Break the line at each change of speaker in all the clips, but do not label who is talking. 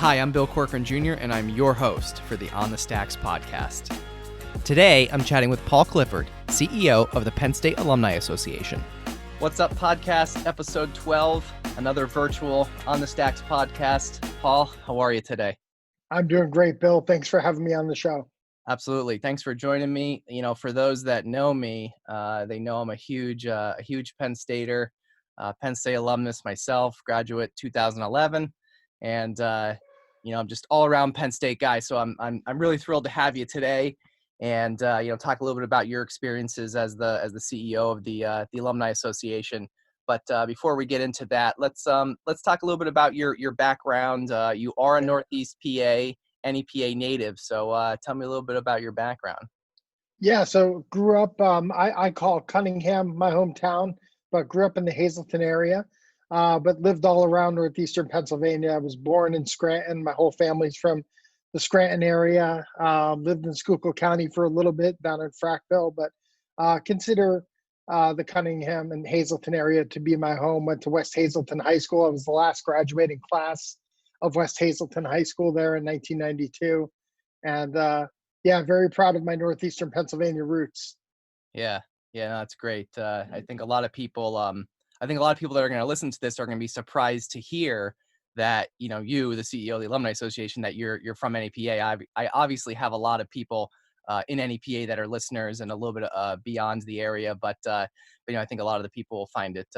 Hi, I'm Bill Corcoran Jr., and I'm your host for the On the Stacks podcast. Today, I'm chatting with Paul Clifford, CEO of the Penn State Alumni Association. What's up, podcast, episode 12, another virtual On the Stacks podcast. Paul, how are you today?
I'm doing great, Bill. Thanks for having me on the show.
Absolutely. Thanks for joining me. You know, for those that know me, they know I'm a huge Penn Stater, Penn State alumnus myself, graduate 2011, and I'm just all around Penn State guy. So I'm really thrilled to have you today, and talk a little bit about your experiences as the CEO of the Alumni Association. But before we get into that, let's talk a little bit about your background. You are a Northeast PA, NEPA native. So tell me a little bit about your background.
Yeah, so grew up, I call Cunningham my hometown, but grew up in the Hazleton area, but lived all around northeastern Pennsylvania. I was born in Scranton. My whole family's from the Scranton area. Lived in Schuylkill County for a little bit down in Frackville, but consider the Cunningham and Hazleton area to be my home. Went to West Hazleton High School. I was the last graduating class of West Hazleton High School there in 1992. And very proud of my northeastern Pennsylvania roots.
Yeah, no, that's great. I think a lot of people that are going to listen to this are going to be surprised to hear that, you, the CEO of the Alumni Association, that you're from NEPA. I obviously have a lot of people in NEPA that are listeners and a little bit beyond the area, but I think a lot of the people will find it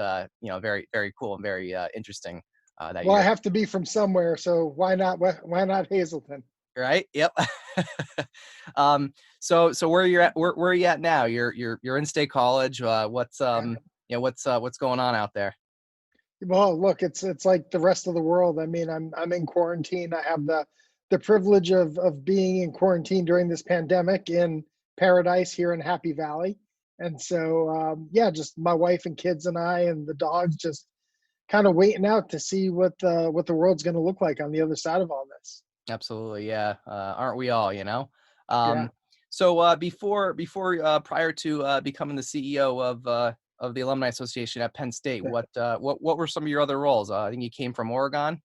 very, very cool and very interesting.
I have to be from somewhere, so why not Hazleton?
Right. Yep. So where you're at, where are you at now? You're in State College. What's going on out there?
Well, look, it's like the rest of the world. I mean, I'm in quarantine. I have the privilege of being in quarantine during this pandemic in paradise here in Happy Valley. And so just my wife and kids and I and the dogs just kind of waiting out to see what the world's going to look like on the other side of all this.
Absolutely. Yeah. Aren't we all,
Yeah.
So prior to becoming the CEO of the Alumni Association at Penn State, what were some of your other roles? I think you came from Oregon.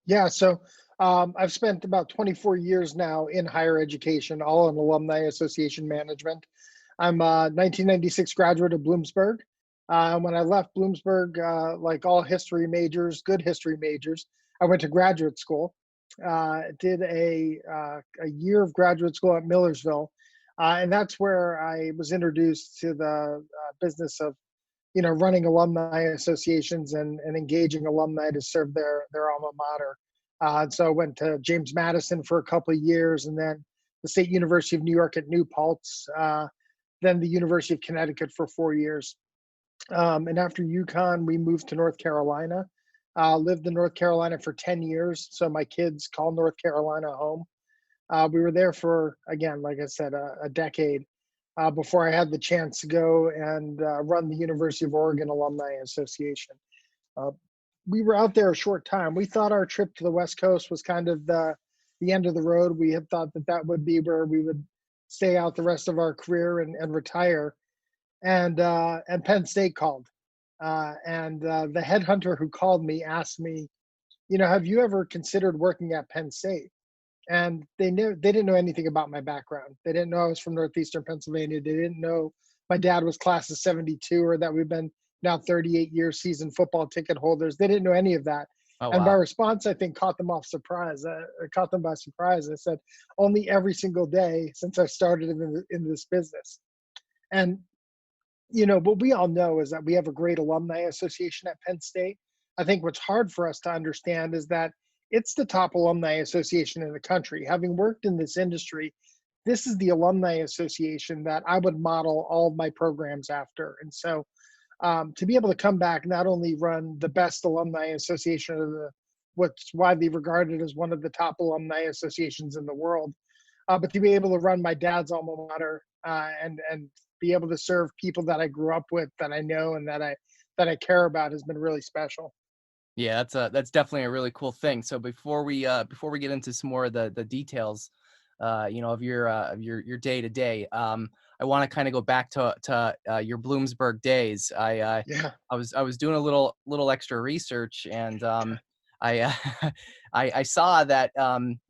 Yeah. So I've spent about 24 years now in higher education, all in Alumni Association management. I'm a 1996 graduate of Bloomsburg. When I left Bloomsburg, like all history majors, good history majors, I went to graduate school. Did a year of graduate school at Millersville, and that's where I was introduced to the business of, running alumni associations and engaging alumni to serve their alma mater. So I went to James Madison for a couple of years, and then the State University of New York at New Paltz, then the University of Connecticut for 4 years. And after UConn, we moved to North Carolina. Lived in North Carolina for 10 years, so my kids call North Carolina home. We were there for, again, like I said, a decade before I had the chance to go and run the University of Oregon Alumni Association. We were out there a short time. We thought our trip to the West Coast was kind of the end of the road. We had thought that would be where we would stay out the rest of our career and retire. And Penn State called. And the headhunter who called me asked me, have you ever considered working at Penn State? And they didn't know anything about my background. They didn't know I was from northeastern Pennsylvania. They didn't know my dad was class of 72 or that we've been now 38 years season football ticket holders. They didn't know any of that.
Oh,
and
wow.
my response, I think, caught them by surprise. I said, only every single day since I started in this business. And what we all know is that we have a great alumni association at Penn State. I think what's hard for us to understand is that it's the top alumni association in the country. Having worked in this industry, this is the alumni association that I would model all of my programs after. And so to be able to come back, not only run the best alumni association of what's widely regarded as one of the top alumni associations in the world, but to be able to run my dad's alma mater and be able to serve people that I grew up with, that I know, and that I care about has been really special.
Yeah, that's definitely a really cool thing. So before we get into some more of the details, of your day to day, I want to kind of go back to your Bloomsburg days. I was doing a little extra research, and I I saw that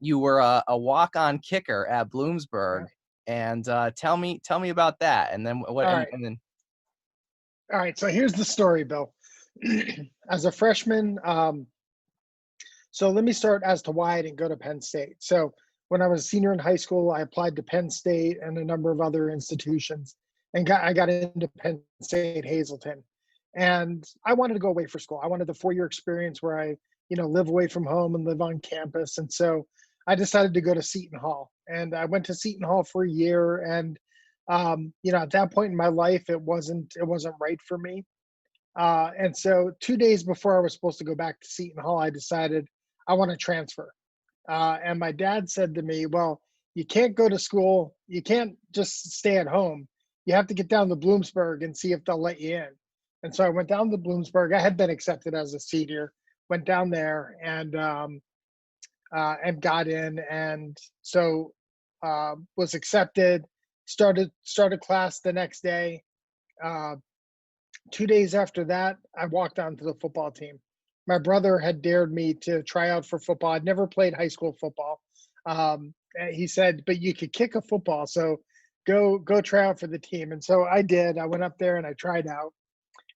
you were a walk-on kicker at
Yeah.
Bloomsburg, and tell me about that, and then what,
All right.
and then
All right. So here's the story, Bill. As a freshman, so let me start as to why I didn't go to Penn State. So when I was a senior in high school, I applied to Penn State and a number of other institutions, and I got into Penn State Hazleton. And I wanted to go away for school. I wanted the 4-year experience where I, live away from home and live on campus. And so I decided to go to Seton Hall, and I went to Seton Hall for a year. And at that point in my life, it wasn't right for me. And so 2 days before I was supposed to go back to Seton Hall, I decided I want to transfer. And my dad said to me, "Well, you can't go to school. You can't just stay at home. You have to get down to Bloomsburg and see if they'll let you in." And so I went down to Bloomsburg. I had been accepted as a senior. Went down there and got in, and so was accepted. Started class the next day. Uh, 2 days after that, I walked onto the football team. My brother had dared me to try out for football. I'd never played high school football. He said, "But you could kick a football, so go try out for the team." And so I did. I went up there and I tried out,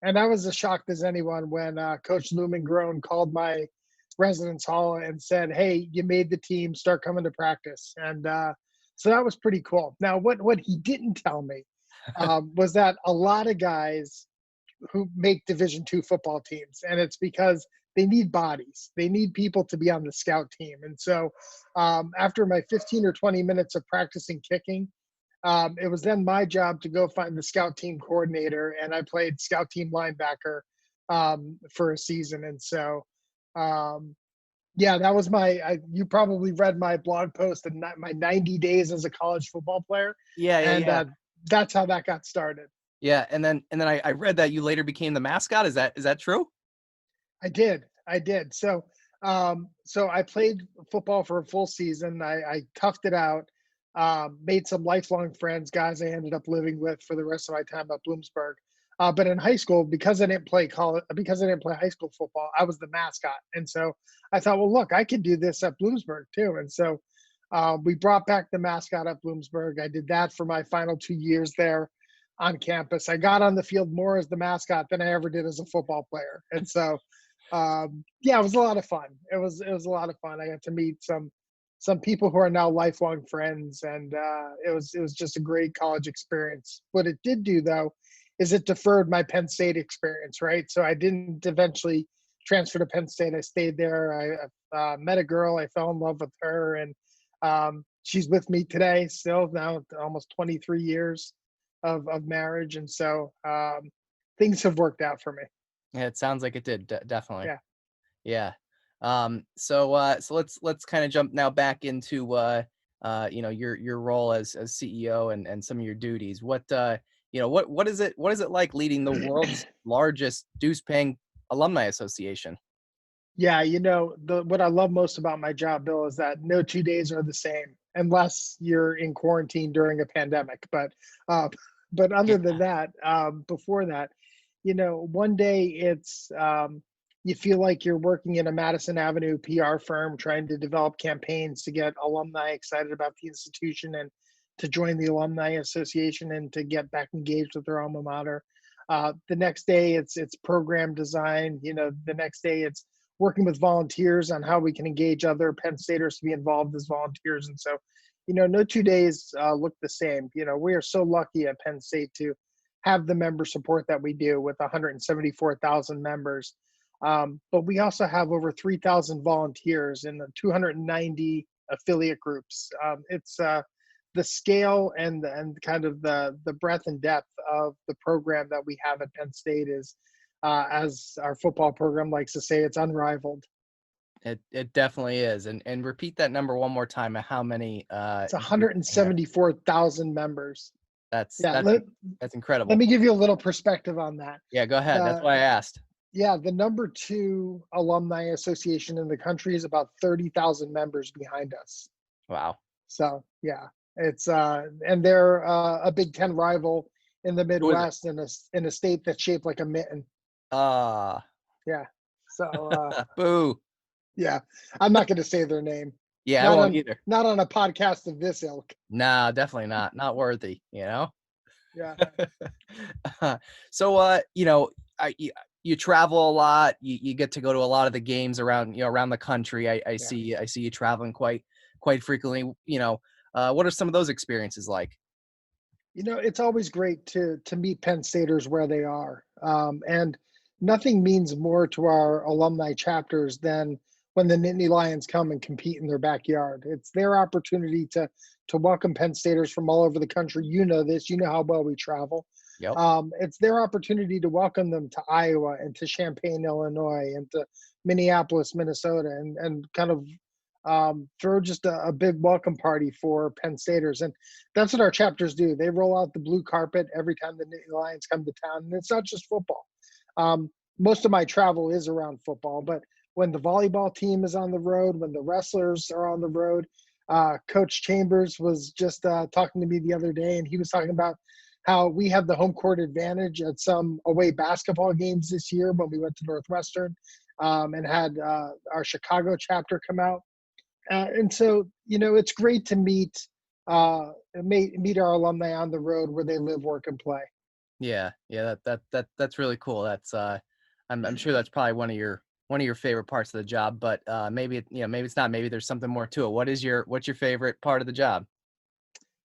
and I was as shocked as anyone when Coach Lumen Grown called my residence hall and said, "Hey, you made the team. Start coming to practice." And so that was pretty cool. Now, what he didn't tell me was that a lot of guys who make Division II football teams, and it's because they need bodies. They need people to be on the scout team. And so after my 15 or 20 minutes of practicing kicking, it was then my job to go find the scout team coordinator, and I played scout team linebacker for a season. And so, yeah, that was you probably read my blog post and my 90 days as a college football player.
yeah, yeah,
And
yeah,
that's how that got started.
yeah, and then I read that you later became the mascot. Is that true?
I did. I did. So I played football for a full season. I toughed it out. Made some lifelong friends, guys I ended up living with for the rest of my time at Bloomsburg. But in high school, because I didn't play high school football, I was the mascot. And so I thought, well, look, I could do this at Bloomsburg too. And so we brought back the mascot at Bloomsburg. I did that for my final 2 years there on campus. I got on the field more as the mascot than I ever did as a football player. And so yeah, it was a lot of fun. It was a lot of fun. I got to meet some people who are now lifelong friends, and it was just a great college experience. What it did do, though, is it deferred my Penn State experience, right? So I didn't eventually transfer to Penn State. I stayed there. I met a girl. I fell in love with her, and she's with me today still, now almost 23 years of marriage. And so things have worked out for me.
Yeah, it sounds like it did. Definitely.
Yeah.
Yeah. So let's kind of jump now back into your role as CEO and some of your duties. What is it like leading the world's largest dues-paying alumni association?
Yeah, what I love most about my job, Bill, is that no 2 days are the same unless you're in quarantine during a pandemic. But other than that, before that, one day it's you feel like you're working in a Madison Avenue PR firm trying to develop campaigns to get alumni excited about the institution and to join the Alumni Association and to get back engaged with their alma mater. The next day it's program design. The next day it's working with volunteers on how we can engage other Penn Staters to be involved as volunteers. And so, no 2 days look the same. We are so lucky at Penn State to have the member support that we do with 174,000 members. But we also have over 3,000 volunteers in the 290 affiliate groups. It's the scale and kind of the breadth and depth of the program that we have at Penn State is, as our football program likes to say, it's unrivaled.
It definitely is. And repeat that number one more time. How many?
It's
You have?
174,000 members.
That's
Yeah,
that's that's
let
incredible.
me give you a little perspective on that.
Yeah, go ahead. That's
The
why I asked.
Yeah, the number two alumni association in the country is about 30,000 members behind us.
Wow.
So yeah, it's and they're a Big Ten rival in the
Who is it?
Midwest in a state that's shaped like a mitten.
Ah,
Yeah. So
boo.
Yeah, I'm not going to say their name.
Yeah, I
Not
won't
on
either.
not on a podcast of this ilk.
Nah, definitely not. Not worthy, you know?
Yeah.
So, you, you travel a lot. You get to go to a lot of the games around, around the country.
Yeah.
I see you traveling quite frequently. What are some of those experiences like?
It's always great to meet Penn Staters where they are, and nothing means more to our alumni chapters than when the Nittany Lions come and compete in their backyard. It's their opportunity to welcome Penn Staters from all over the country. You know this. You know how well we travel.
Yep.
It's their opportunity to welcome them to Iowa and to Champaign, Illinois, and to Minneapolis, Minnesota, and kind of throw just a big welcome party for Penn Staters. And that's what our chapters do. They roll out the blue carpet every time the Nittany Lions come to town. And it's not just football. Most of my travel is around football, but when the volleyball team is on the road, when the wrestlers are on the road, Coach Chambers was just talking to me the other day, and he was talking about how we have the home court advantage at some away basketball games this year when we went to Northwestern, and had our Chicago chapter come out. And so, it's great to meet our alumni on the road where they live, work, and play.
Yeah, yeah, that's really cool. I'm sure that's probably one of your favorite parts of the job, but maybe it's not. Maybe there's something more to it. What's your favorite part of the job?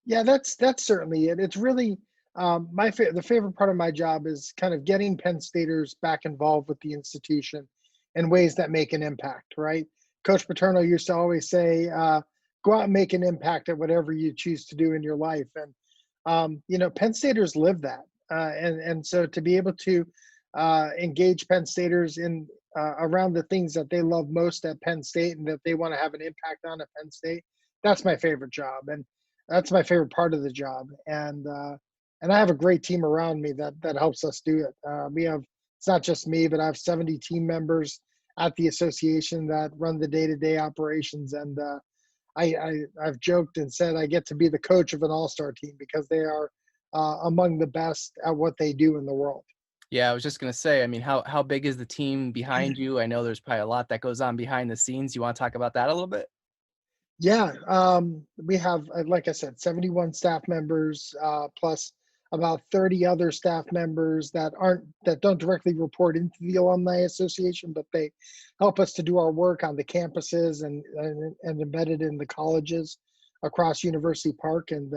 Yeah, that's certainly it. It's really the favorite part of my job is kind of getting Penn Staters back involved with the institution in ways that make an impact. Right? Coach Paterno used to always say, "Go out and make an impact at whatever you choose to do in your life." And Penn Staters live that, and so to be able to engage Penn Staters in around the things that they love most at Penn State and that they want to have an impact on at Penn State, that's my favorite job, and that's my favorite part of the job. And I have a great team around me that helps us do it. We have It's not just me, but I have 70 team members at the association that run the day-to-day operations, and I've joked and said I get to be the coach of an all-star team because they are among the best at what they do in the world.
Yeah, I was just gonna say. I mean, how big is the team behind you? I know there's probably a lot that goes on behind the scenes. You want to talk about that a little bit?
Yeah, we have, like I said, 71 staff members, plus about 30 other staff members that don't directly report into the Alumni Association, but they help us to do our work on the campuses and embedded in the colleges across University Park. And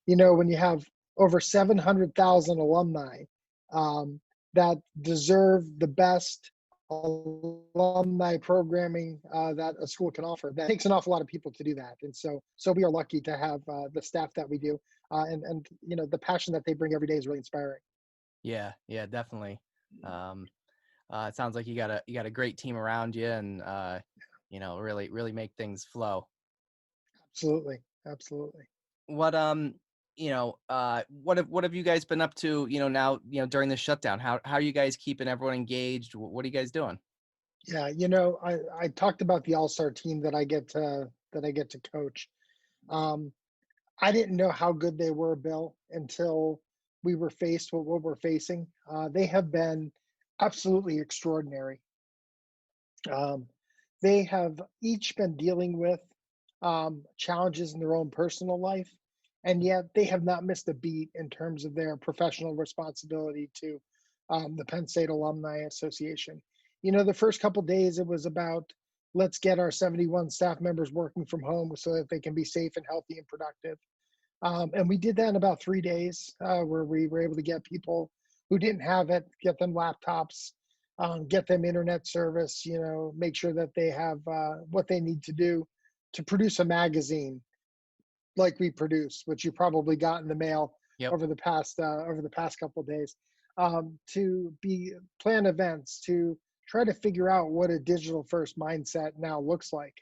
when you have over 700,000 alumni um, that deserve the best alumni programming that a school can offer. That takes an awful lot of people to do that, and so we are lucky to have the staff that we do, and the passion that they bring every day is really inspiring.
Yeah, yeah, definitely. Um, it sounds like you got a great team around you, and really make things flow.
Absolutely, absolutely.
What what have you guys been up to? Now during the shutdown. How are you guys keeping everyone engaged? What are you guys doing?
Yeah, I talked about the all-star team that I get to coach. Um, I didn't know how good they were, Bill, until we were faced with what we're facing. They have been absolutely extraordinary. Um, they have each been dealing with challenges in their own personal life, and yet they have not missed a beat in terms of their professional responsibility to the Penn State Alumni Association. The first couple days it was about let's get our 71 staff members working from home so that they can be safe and healthy and productive. And we did that in about 3 days, where we were able to get people who didn't have it, get them laptops, get them internet service, make sure that they have what they need to do to produce a magazine like we produce, which you probably got in the mail
Yep.
over the past couple of days, to be plan events, to try to figure out what a digital first mindset now looks like.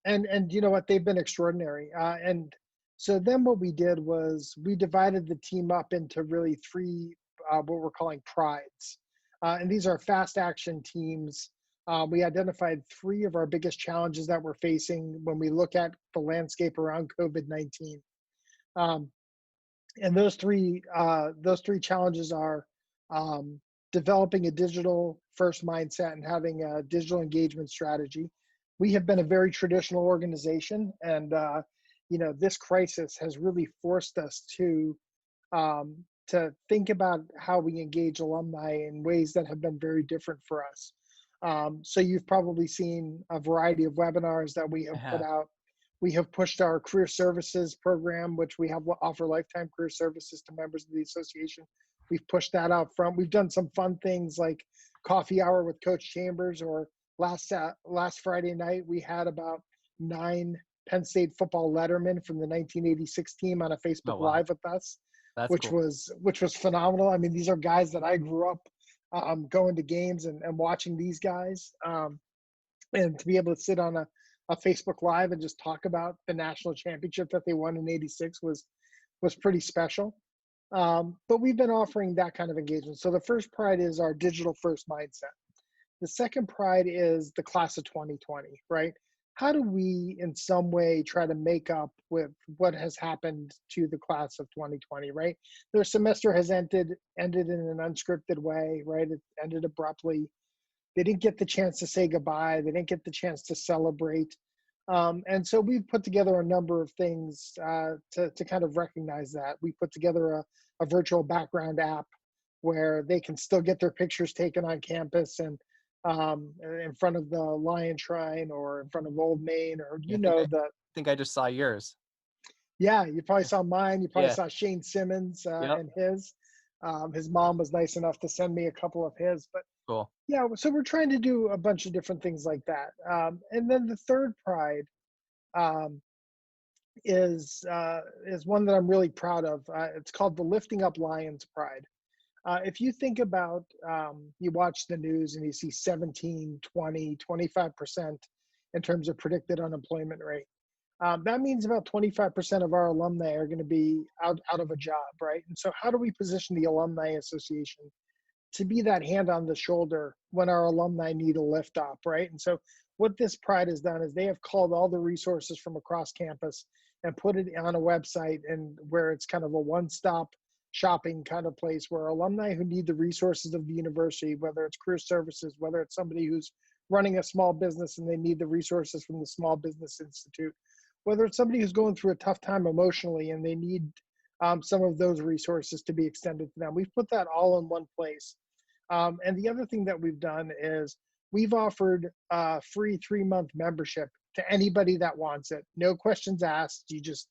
And you know what, they've been extraordinary. And so then what we did was we divided the team up into really three what we're calling prides, and these are fast action teams. We identified three of our biggest challenges that we're facing when we look at the landscape around COVID-19. um, and those three challenges are developing a digital first mindset and having a digital engagement strategy. We have been a very traditional organization, and this crisis has really forced us um, to think about how we engage alumni in ways that have been very different for us. So you've probably seen a variety of webinars that we
I
have put
have.
out. We have pushed our career services program, which we have offer lifetime career services to members of the association. We've pushed that out front. We've done some fun things like coffee hour with Coach Chambers, or last Friday night we had about 9 Penn State football lettermen from the 1986 team on a
Oh,
Facebook
wow.
Live with us,
That's
which
cool.
was phenomenal. I mean, these are guys that I grew up going to games and watching these guys, and to be able to sit on a Facebook Live and just talk about the national championship that they won in '86 was pretty special. But we've been offering that kind of engagement. So the first pride is our digital first mindset. The second pride is the class of 2020, right? How do we in some way try to make up with what has happened to the class of 2020, right? Their semester has ended in an unscripted way, right? It ended abruptly. They didn't get the chance to say goodbye. They didn't get the chance to celebrate. And so we've put together a number of things to kind of recognize that. We put together a virtual background app where they can still get their pictures taken on campus, and in front of the Lion Shrine or in front of Old Main, or
Yeah, I
the
think I just saw yours.
yeah, you probably saw mine. You probably
Yeah.
saw Shane Simmons
Yep.
and his. His mom was nice enough to send me a couple of his, but
Cool.
yeah, so we're trying to do a bunch of different things like that. And then the third pride um, is one that I'm really proud of. It's called the Lifting Up Lions Pride. If you think about, you watch the news and you see 17, 20, 25% in terms of predicted unemployment rate. That means about 25% of our alumni are going to be out of a job, right? And so how do we position the Alumni Association to be that hand on the shoulder when our alumni need a lift up, right? And so what this pride has done is they have called all the resources from across campus and put it on a website, and where it's kind of a one-stop shopping kind of place where alumni who need the resources of the university, whether it's career services, whether it's somebody who's running a small business and they need the resources from the Small Business Institute, whether it's somebody who's going through a tough time emotionally and they need some of those resources to be extended to them. We've put that all in one place. And the other thing that we've done is we've offered a free 3-month membership to anybody that wants it. No questions asked. You just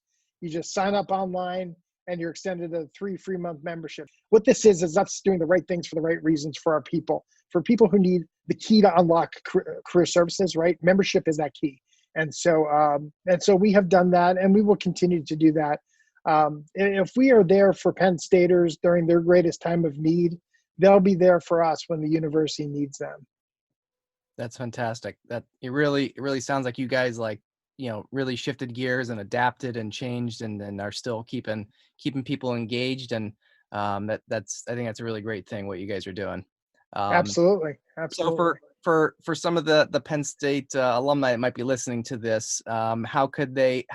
sign up online and you're extended a 3 free-month membership. What this is us doing the right things for the right reasons for our people. For people who need the key to unlock career services, right? Membership is that key. And so we have done that, and we will continue to do that. If we are there for Penn Staters during their greatest time of need, they'll be there for us when the university needs them.
That's fantastic. That it really sounds like you guys really shifted gears and adapted and changed and are still keeping people engaged. And that's I think that's a really great thing what you guys are doing. Um,
Absolutely,
so
absolutely.
for some of the Penn State alumni that might be listening to this, how could they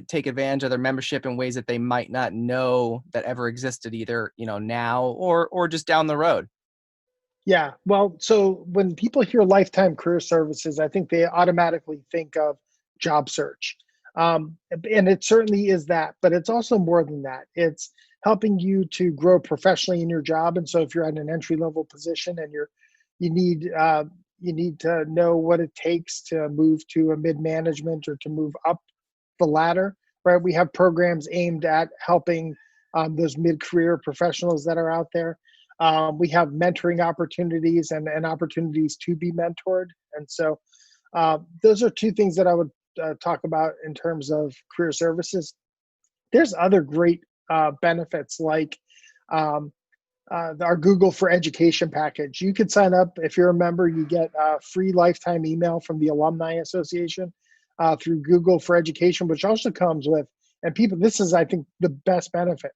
take advantage of their membership in ways that they might not know that ever existed, either now or just down the road?
Yeah. Well, so when people hear lifetime career services, I think they automatically think of job search. And it certainly is that, but it's also more than that. It's helping you to grow professionally in your job. And so if you're at an entry level position and you need you need to know what it takes to move to a mid management or to move up the ladder, right? We have programs aimed at helping those mid career professionals that are out there. We have mentoring opportunities and opportunities to be mentored. And so those are two things that I would talk about in terms of career services. There's other great benefits like um, our Google for Education package. You could sign up if you're a member. You get a free lifetime email from the Alumni Association through Google for Education, which also comes with, and people, this is, I think, the best benefit.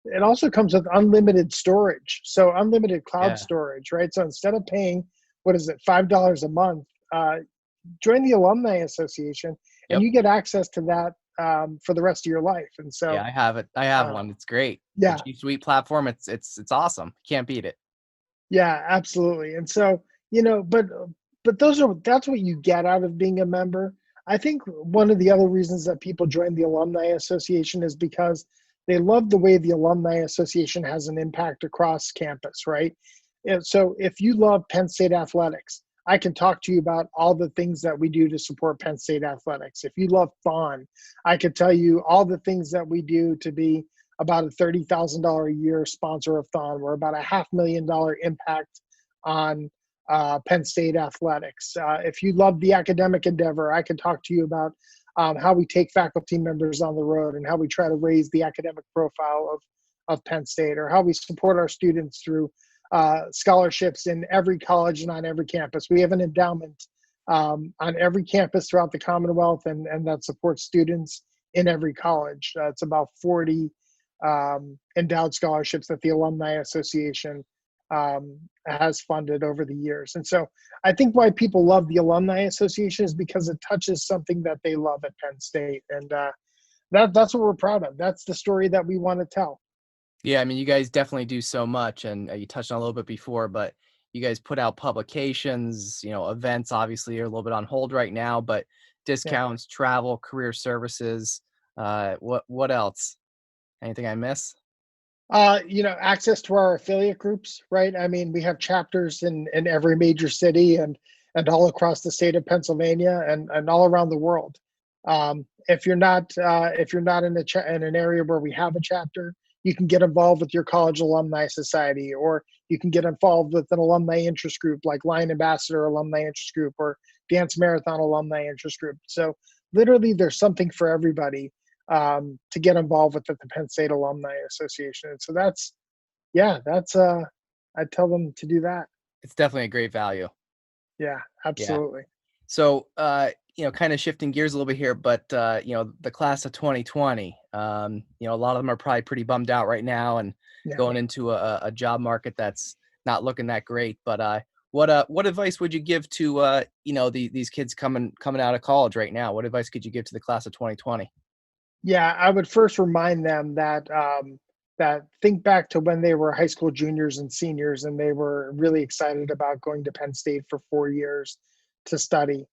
It also comes with unlimited storage, so unlimited cloud
Yeah.
storage, right? So instead of paying, what is it, $5 a month, join the Alumni Association, and
Yep.
you get access to that for the rest of your life. And
Yeah,
so,
I have it. I have
uh,
one. It's great. The
yeah,
G Suite platform. It's awesome. Can't beat it.
Yeah, absolutely. And so, but that's what you get out of being a member. I think one of the other reasons that people join the Alumni Association is because they love the way the Alumni Association has an impact across campus, right? And so if you love Penn State athletics, I can talk to you about all the things that we do to support Penn State athletics. If you love Thon, I could tell you all the things that we do to be about a $30,000 a year sponsor of Thon. We're about a $500,000 impact on Penn State athletics. If you love the academic endeavor, I can talk to you about how we take faculty members on the road and how we try to raise the academic profile of Penn State, or how we support our students through scholarships in every college and on every campus. We have an endowment on every campus throughout the Commonwealth, and that supports students in every college. It's about 40 endowed scholarships that the Alumni Association has funded over the years. And so I think why people love the Alumni Association is because it touches something that they love at Penn State. And that's what we're proud of. That's the story that we want to tell.
Yeah, I mean, you guys definitely do so much, and you touched on a little bit before, but you guys put out publications, events obviously are a little bit on hold right now, but
Yeah.
discounts, travel, career services, what else? Anything I miss?
Access to our affiliate groups, right? I mean, we have chapters in every major city and all across the state of Pennsylvania and all around the world. If you're not in an area where we have a chapter, you can get involved with your college alumni society, or you can get involved with an alumni interest group like Lion Ambassador Alumni Interest Group or Dance Marathon Alumni Interest Group. So literally, there's something for everybody to get involved with at the Penn State Alumni Association. And so I tell them to do that.
It's definitely a great value.
Yeah,
Yeah.
absolutely.
So, kind of shifting gears a little bit here, but, the class of 2020, a lot of them are probably pretty bummed out right now and
Yeah.
going into a job market that's not looking that great. But what advice would you give to, these kids coming out of college right now? What advice could you give to the class of 2020?
Yeah, I would first remind them that think back to when they were high school juniors and seniors, and they were really excited about going to Penn State for 4 years to study.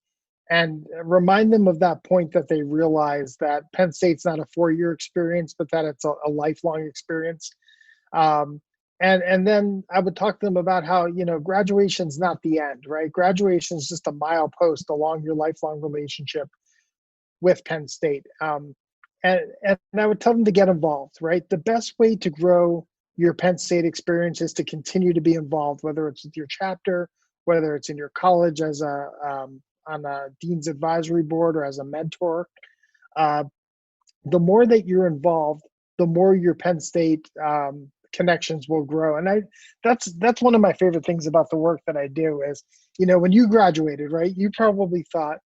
And remind them of that point that they realize that Penn State's not a 4 year experience, but that it's a lifelong experience. Um, and then I would talk to them about how graduation's not the end, right? Graduation is just a milepost along your lifelong relationship with Penn State. And I would tell them to get involved, right? The best way to grow your Penn State experience is to continue to be involved, whether it's with your chapter, whether it's in your college as on a dean's advisory board or as a mentor. Uh, the more that you're involved, the more your Penn State connections will grow. And that's one of my favorite things about the work that I do is, when you graduated, right? You probably thought,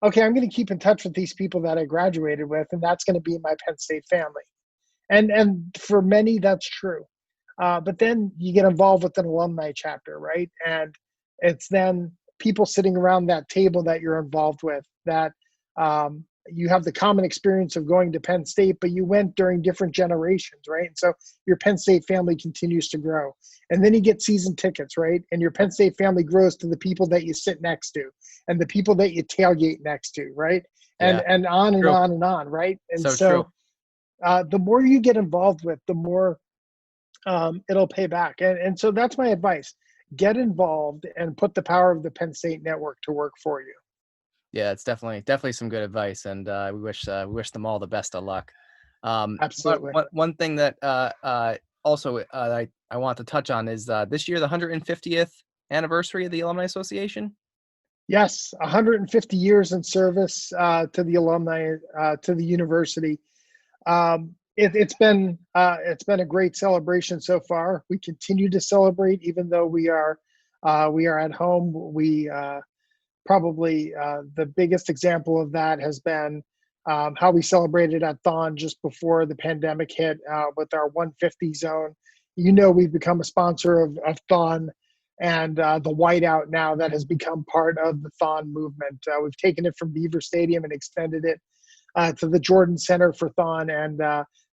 okay, I'm going to keep in touch with these people that I graduated with, and that's going to be my Penn State family. And for many, that's true. But then you get involved with an alumni chapter, right? And it's then people sitting around that table that you're involved with that you have the common experience of going to Penn State, but you went during different generations, right? And so your Penn State family continues to grow. And then you get season tickets, right? And your Penn State family grows to the people that you sit next to and the people that you tailgate next to, right? And
Yeah,
and on and
true.
on and on, right? And
So true.
so the more you get involved with, the more it'll pay back. And so that's my advice. Get involved and put the power of the Penn State network to work for you.
Yeah, it's definitely some good advice, and we wish them all the best of luck. But
Absolutely.
one thing that also I want to touch on is this year the 150th anniversary of the Alumni Association.
Yes, 150 years in service to the alumni, to the university. It's been a great celebration so far. We continue to celebrate, even though we are at home. We probably the biggest example of that has been how we celebrated at Thon just before the pandemic hit with our 150 zone. We've become a sponsor of Thon and the whiteout now that has become part of the Thon movement. We've taken it from Beaver Stadium and extended it to the Jordan Center for Thon. And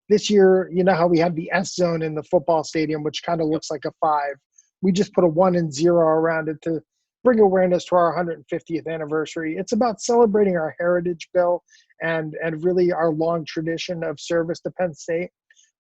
this year, you know how we have the S zone in the football stadium, which kind of
Yep.
looks like a five. We just put a 1 and 0 around it to bring awareness to our 150th anniversary. It's about celebrating our heritage, Bill, and really our long tradition of service to Penn State.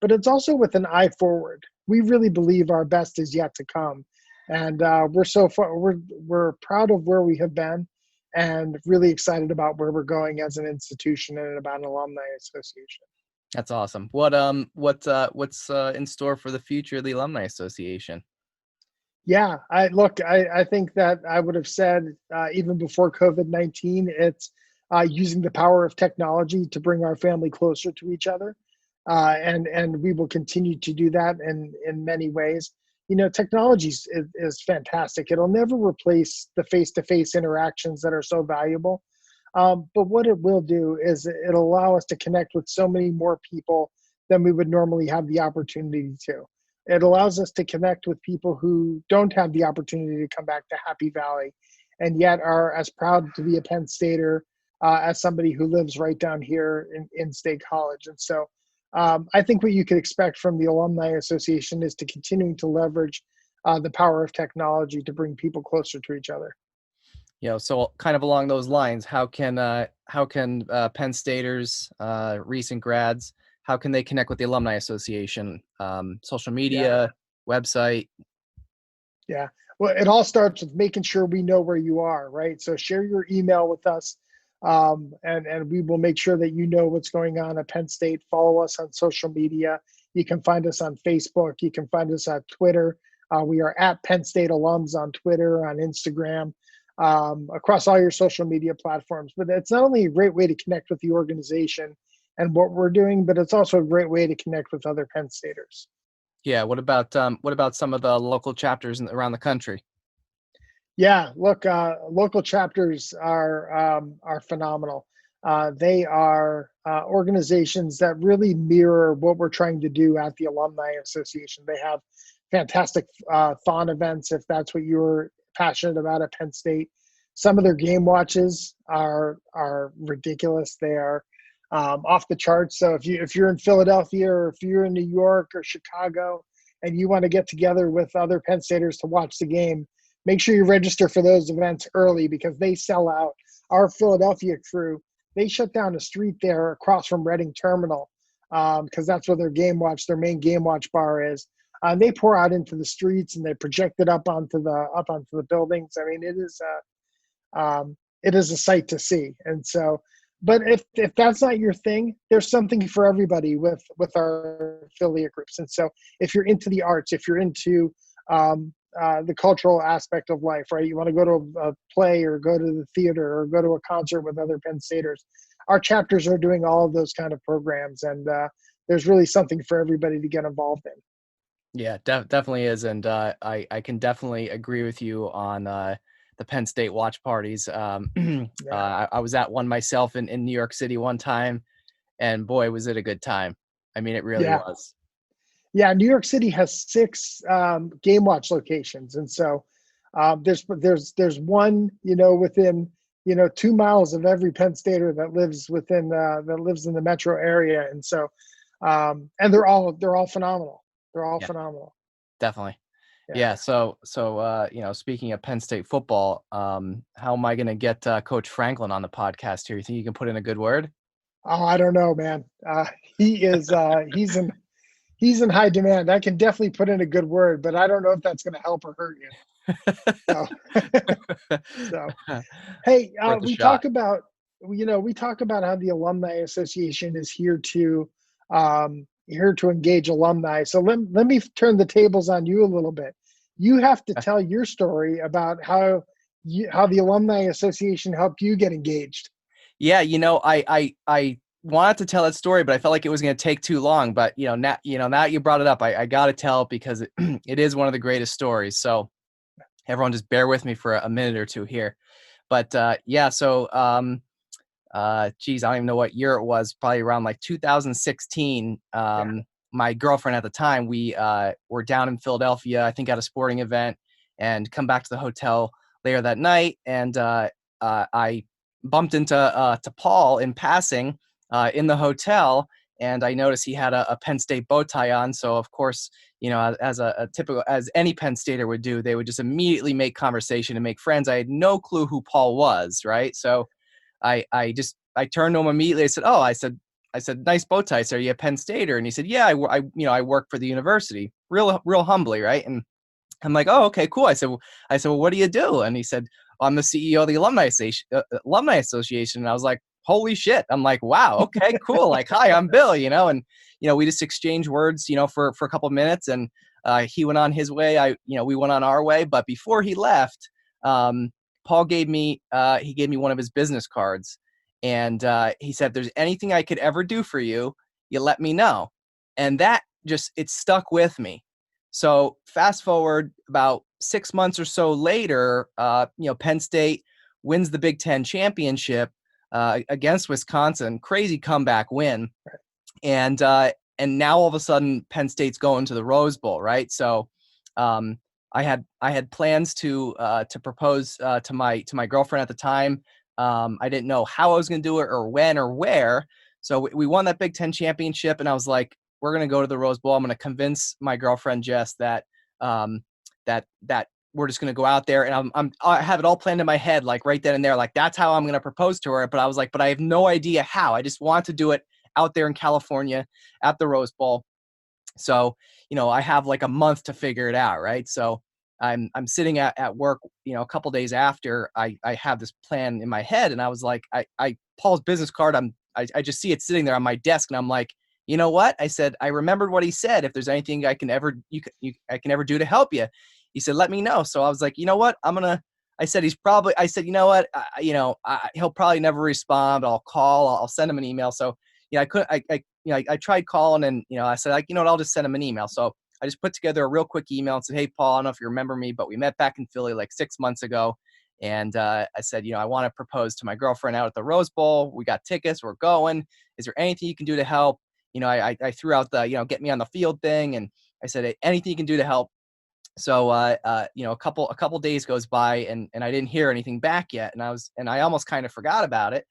But it's also with an eye forward. We really believe our best is yet to come, and we're so far. We're proud of where we have been, and really excited about where we're going as an institution and about an alumni association.
That's awesome. What's in store for the future of the Alumni Association?
Yeah, I think that I would have said even before COVID-19, it's using the power of technology to bring our family closer to each other, and we will continue to do that in many ways. You know, technology is fantastic. It'll never replace the face-to-face interactions that are so valuable. But what it will do is it'll allow us to connect with so many more people than we would normally have the opportunity to. It allows us to connect with people who don't have the opportunity to come back to Happy Valley and yet are as proud to be a Penn Stater as somebody who lives right down here in State College. And so I think what you could expect from the Alumni Association is to continuing to leverage the power of technology to bring people closer to each other.
So kind of along those lines, how can Penn Staters, recent grads, how can they connect with the Alumni Association? Social media, website?
Yeah. Well, it all starts with making sure we know where you are, right? So share your email with us, and we will make sure that you know what's going on at Penn State. Follow us on social media. You can find us on Facebook. You can find us on Twitter. We are at Penn State Alums on Twitter, on Instagram, across all your social media platforms. But it's not only a great way to connect with the organization and what we're doing, but it's also a great way to connect with other Penn Staters.
Yeah. What about some of the local chapters around the country?
Yeah, look, local chapters are phenomenal. They are organizations that really mirror what we're trying to do at the Alumni Association. They have fantastic thon events, if that's what you're passionate about at Penn State. Some of their game watches are ridiculous. They are off the charts. So if you're in Philadelphia or if you're in New York or Chicago and you want to get together with other Penn Staters to watch the game, make sure you register for those events early because they sell out. Our Philadelphia crew, they shut down a street there across from Reading Terminal because that's where their main game watch bar is. They pour out into the streets and they project it up onto the buildings. I mean, it is a sight to see. And so, but if that's not your thing, there's something for everybody with our affiliate groups. And so, if you're into the arts, if you're into the cultural aspect of life, right? You want to go to a play or go to the theater or go to a concert with other Penn Staters. Our chapters are doing all of those kind of programs, and there's really something for everybody to get involved in.
Yeah, definitely is, and I can definitely agree with you on the Penn State watch parties. I was at one myself in New York City one time, and boy, was it a good time. I mean, it really was.
Yeah, New York City has 6 game watch locations, and so there's one within 2 miles of every Penn Stater that lives in the metro area, and so and they're all phenomenal. They're all phenomenal.
Definitely. Yeah. So speaking of Penn State football, how am I going to get Coach Franklin on the podcast here? You think you can put in a good word?
Oh, I don't know, man. He is he's in high demand. I can definitely put in a good word, but I don't know if that's going to help or hurt you. So hey, we talk about how the Alumni Association is here to engage alumni. So let me turn the tables on you a little bit. You have to tell your story about how the Alumni Association helped you get engaged.
Yeah, I wanted to tell that story, but I felt like it was going to take too long. But now you brought it up, I got to tell it because it is one of the greatest stories. So everyone, just bear with me for a minute or two here. But so geez, I don't even know what year it was. Probably around like 2016. My girlfriend at the time, we were down in Philadelphia, I think at a sporting event, and come back to the hotel later that night, and I bumped into Paul in passing in the hotel, and I noticed he had a Penn State bow tie on. So of course, as a typical, as any Penn Stater would do, they would just immediately make conversation and make friends. I had no clue who Paul was, right? So I turned to him immediately. I said, nice bow tie. So are you a Penn Stater? And he said, yeah, I work for the university, real humbly, right? And I'm like, oh, okay, cool. I said, well, what do you do? And he said, I'm the CEO of the Alumni Association. And I was like, holy shit. I'm like, wow, okay, cool. Like, hi, I'm Bill, and, we just exchanged words, for a couple of minutes, and he went on his way. We went on our way. But before he left, Paul gave me one of his business cards. And he said, if there's anything I could ever do for you, you let me know. And that it stuck with me. So fast forward about 6 months or so later, Penn State wins the Big Ten championship against Wisconsin. Crazy comeback win. And now all of a sudden Penn State's going to the Rose Bowl, right? So I had plans to propose to my girlfriend at the time. I didn't know how I was going to do it or when or where. So we won that Big Ten championship, and I was like, we're going to go to the Rose Bowl. I'm going to convince my girlfriend, Jess, that that we're just going to go out there, and I have it all planned in my head, like right then and there, like that's how I'm going to propose to her. But I was like, but I have no idea how. I just want to do it out there in California at the Rose Bowl. So, I have like a month to figure it out. Right. So I'm sitting at work, a couple days after I have this plan in my head, and I was like, Paul's business card, I just see it sitting there on my desk, and I'm like, you know what? I said, I remembered what he said. If there's anything I can ever do to help you, he said, let me know. So I was like, you know what? I said, you know what? He'll probably never respond. I'll call, I'll send him an email. So, I tried calling, and, I said, like, you know what? I'll just send him an email. So I just put together a real quick email and said, hey, Paul, I don't know if you remember me, but we met back in Philly like 6 months ago. And I said, I want to propose to my girlfriend out at the Rose Bowl. We got tickets. We're going. Is there anything you can do to help? I threw out the, get me on the field thing. And I said, hey, anything you can do to help. So, a couple days goes by, and I didn't hear anything back yet. And I almost kind of forgot about it.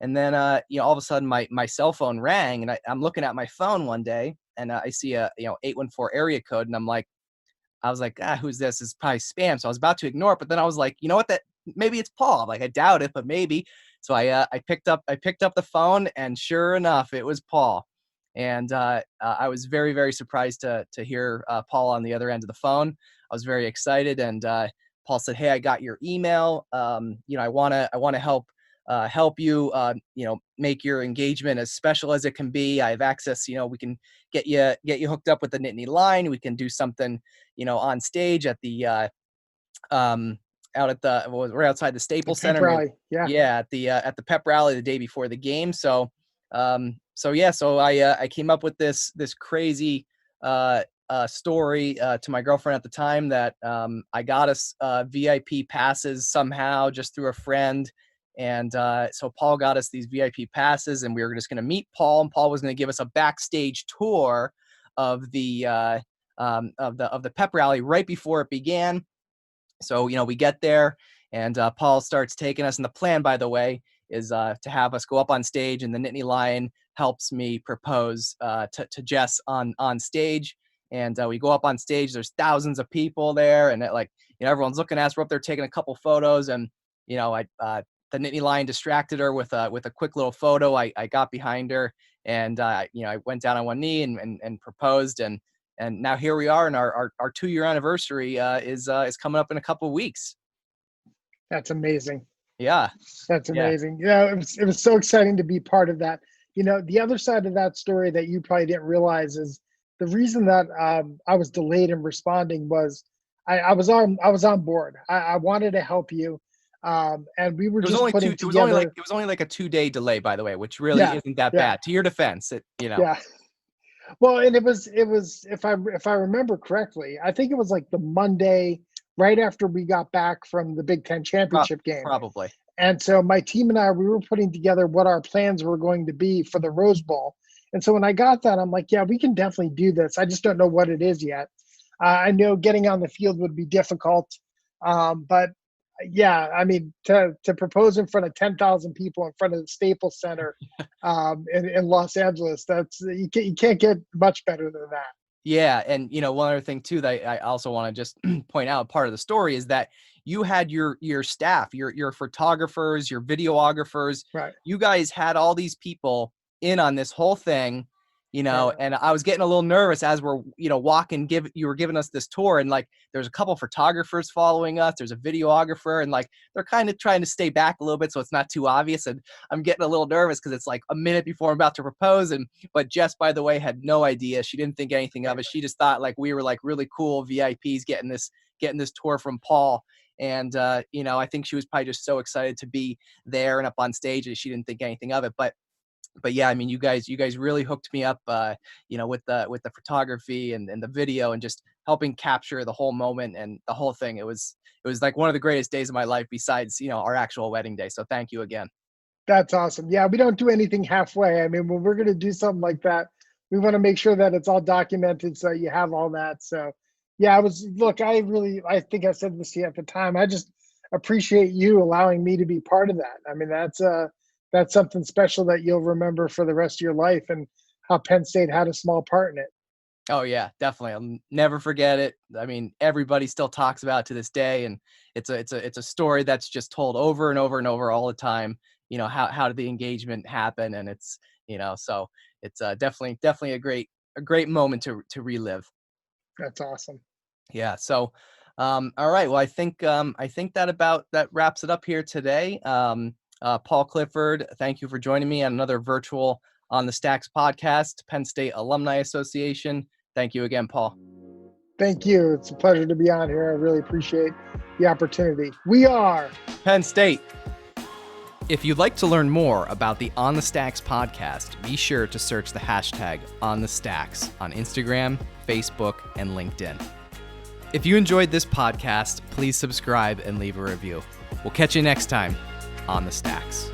And then, all of a sudden my cell phone rang, and I'm looking at my phone one day, and I see a, 814 area code. And I was like, who's this? It's probably spam. So I was about to ignore it, but then I was like, you know what, maybe it's Paul. Like, I doubt it, but maybe. So I picked up the phone, and sure enough, it was Paul. And I was very, very surprised to hear Paul on the other end of the phone. I was very excited. And Paul said, hey, I got your email. I want to help you, make your engagement as special as it can be. I have access, we can get you hooked up with the Nittany line. We can do something, on stage at the, we're outside the Staples Center.
Rally. Yeah.
At the pep rally the day before the game. So I came up with this crazy, story to my girlfriend at the time that I got us VIP passes somehow just through a friend. And so Paul got us these VIP passes, and we were just going to meet Paul, and Paul was going to give us a backstage tour of the pep rally right before it began. So, we get there, and Paul starts taking us. And the plan, by the way, is to have us go up on stage, and the Nittany Lion helps me propose to Jess on stage. And we go up on stage. There's thousands of people there, and everyone's looking at us. We're up there taking a couple photos, and the Nittany Lion distracted her with a quick little photo. I got behind her, and I went down on one knee and proposed, and now here we are, and our 2-year anniversary is coming up in a couple of weeks.
That's amazing.
Yeah,
that's amazing. Yeah, it was so exciting to be part of that. The other side of that story that you probably didn't realize is the reason that I was delayed in responding was I was on board. I wanted to help you. And we were just putting together.
It was only like a 2-day delay, by the way, which really isn't that bad. To your defense,
Yeah. Well, and it was if I remember correctly, I think it was like the Monday right after we got back from the Big Ten championship game.
Probably.
And so my team and I, we were putting together what our plans were going to be for the Rose Bowl. And so when I got that, I'm like, yeah, we can definitely do this. I just don't know what it is yet. I know getting on the field would be difficult, but Yeah, I mean, to propose in front of 10,000 people in front of the Staples Center, in Los Angeles, that's you can't get much better than that.
Yeah, and one other thing too that I also want to just point out, part of the story is that you had your staff, your photographers, your videographers,
Right.
you guys had all these people in on this whole thing,
Right.
and I was getting a little nervous as we're walking, you were giving us this tour, and like there's a couple photographers following us, there's a videographer, and like they're kind of trying to stay back a little bit so it's not too obvious, and I'm getting a little nervous because it's like a minute before I'm about to propose, but Jess, by the way, had no idea. She didn't think anything of it. She just thought like we were like really cool VIPs getting this tour from Paul. And I think she was probably just so excited to be there and up on stage that she didn't think anything of it. But yeah, I mean, you guys really hooked me up, with the photography and the video and just helping capture the whole moment and the whole thing. It was like one of the greatest days of my life besides, our actual wedding day. So thank you again.
That's awesome. Yeah, we don't do anything halfway. I mean, when we're going to do something like that, we want to make sure that it's all documented so you have all that. So, yeah, look, I think I said this to you at the time. I just appreciate you allowing me to be part of that. I mean, that's something special that you'll remember for the rest of your life, and how Penn State had a small part in it.
Oh yeah, definitely. I'll never forget it. I mean, everybody still talks about it to this day, and it's a story that's just told over and over and over all the time. How did the engagement happen, and it's so it's definitely a great moment to relive.
That's awesome.
Yeah. So, all right. Well, I think that wraps it up here today. Paul Clifford, thank you for joining me on another virtual On the Stacks podcast, Penn State Alumni Association. Thank you again, Paul.
Thank you. It's a pleasure to be on here. I really appreciate the opportunity. We are
Penn State. If you'd like to learn more about the On the Stacks podcast, be sure to search the hashtag On the Stacks on Instagram, Facebook, and LinkedIn. If you enjoyed this podcast, please subscribe and leave a review. We'll catch you next time on the Stacks.